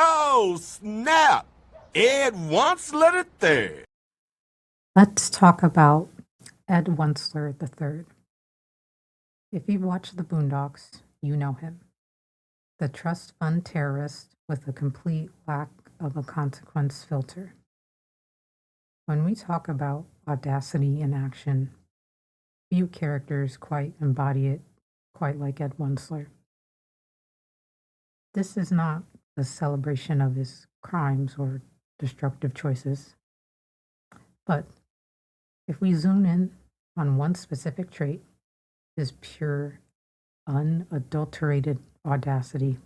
Oh, snap! Ed Wuncler III. Let's talk about Ed Wuncler III. If you've watched the Boondocks, you know him. The trust fund terrorist with a complete lack of a consequence filter. When we talk about audacity in action, few characters quite embody it quite like Ed Wuncler. This is not a celebration of his crimes or destructive choices, but if we zoom in on one specific trait, his pure, unadulterated audacity,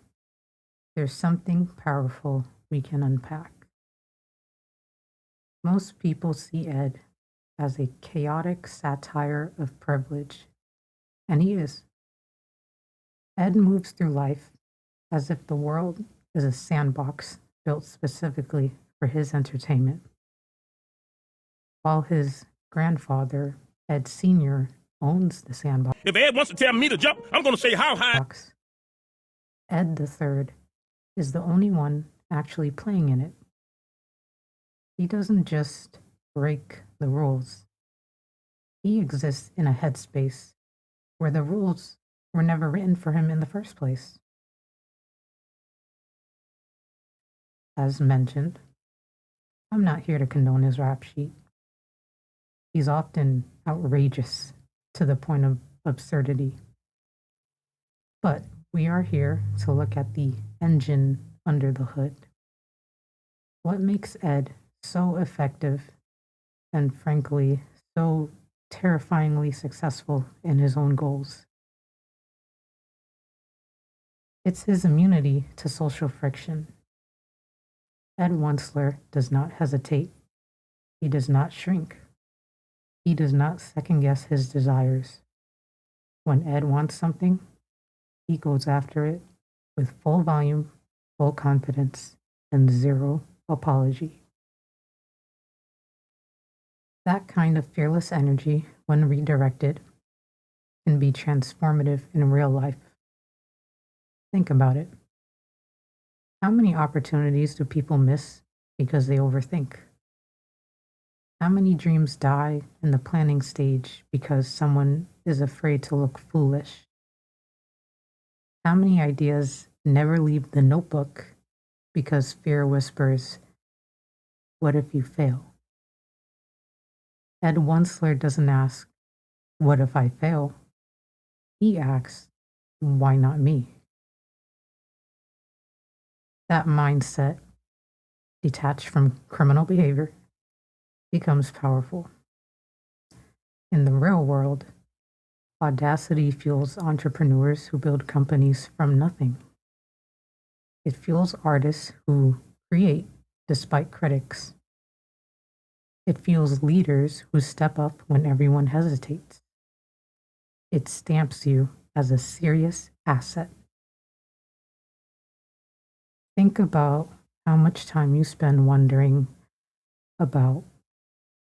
there's something powerful we can unpack. Most people see Ed as a chaotic satire of privilege, and he is. Ed moves through life as if the world is a sandbox built specifically for his entertainment, while his grandfather, Ed Sr., owns the sandbox. If Ed wants to tell me to jump, I'm going to say how high. Ed the Third is the only one actually playing in it. He doesn't just break the rules. He exists in a headspace where the rules were never written for him in the first place. As mentioned, I'm not here to condone his rap sheet. He's often outrageous to the point of absurdity. But we are here to look at the engine under the hood. What makes Ed so effective and, frankly, so terrifyingly successful in his own goals? It's his immunity to social friction. Ed Wuncler does not hesitate. He does not shrink. He does not second-guess his desires. When Ed wants something, he goes after it with full volume, full confidence, and zero apology. That kind of fearless energy, when redirected, can be transformative in real life. Think about it. How many opportunities do people miss because they overthink? How many dreams die in the planning stage because someone is afraid to look foolish? How many ideas never leave the notebook because fear whispers, "What if you fail?" Ed Wuncler doesn't ask, "What if I fail?" He asks, "Why not me?" That mindset, detached from criminal behavior, becomes powerful. In the real world, audacity fuels entrepreneurs who build companies from nothing. It fuels artists who create despite critics. It fuels leaders who step up when everyone hesitates. It stamps you as a serious asset. Think about how much time you spend wondering about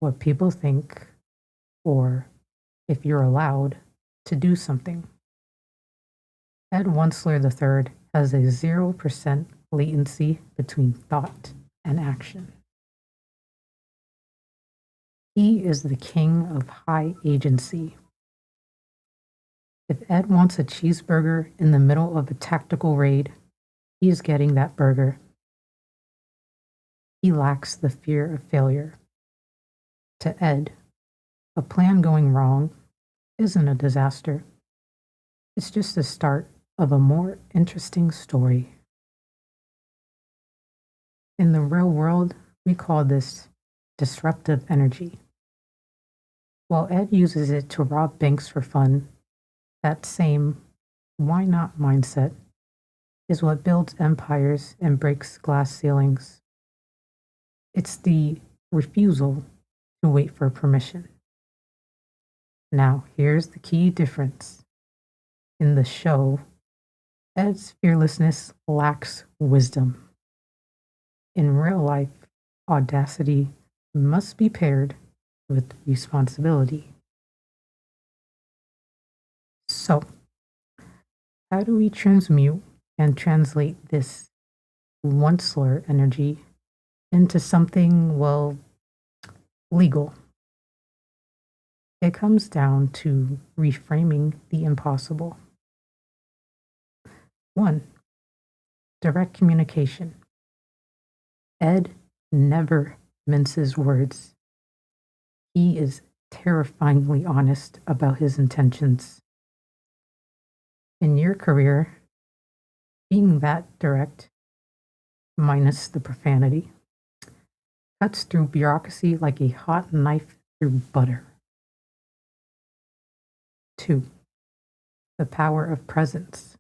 what people think or if you're allowed to do something. Ed Wuncler III has a 0% latency between thought and action. He is the king of high agency. If Ed wants a cheeseburger in the middle of a tactical raid, he is getting that burger. He lacks the fear of failure. To Ed, a plan going wrong isn't a disaster. It's just the start of a more interesting story. In the real world, we call this disruptive energy. While Ed uses it to rob banks for fun, that same "why not" mindset is what builds empires and breaks glass ceilings. It's the refusal to wait for permission. Now, here's the key difference. In the show, Ed's fearlessness lacks wisdom. In real life, audacity must be paired with responsibility. So, how do we transmute and translate this Wuncler energy into something, well, legal. It comes down to reframing the impossible. 1. Direct communication. Ed never minces words. He is terrifyingly honest about his intentions. In your career, being that direct, minus the profanity, cuts through bureaucracy like a hot knife through butter. 2. The power of presence.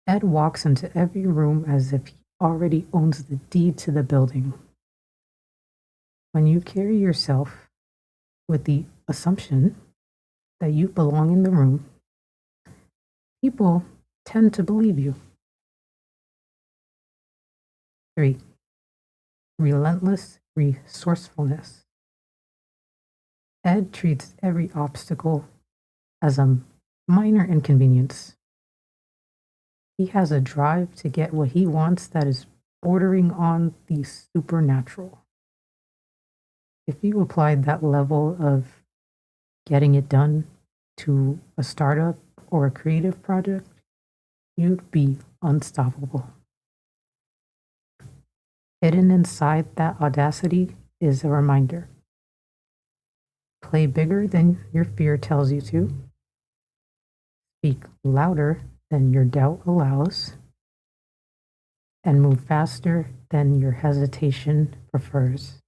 Ed walks into every room as if he already owns the deed to the building. When you carry yourself with the assumption that you belong in the room, people tend to believe you. 3. Relentless resourcefulness. Ed treats every obstacle as a minor inconvenience. He has a drive to get what he wants that is bordering on the supernatural. If you applied that level of getting it done to a startup or a creative project, you'd be unstoppable. Hidden inside that audacity is a reminder. Play bigger than your fear tells you to. Speak louder than your doubt allows. And move faster than your hesitation prefers.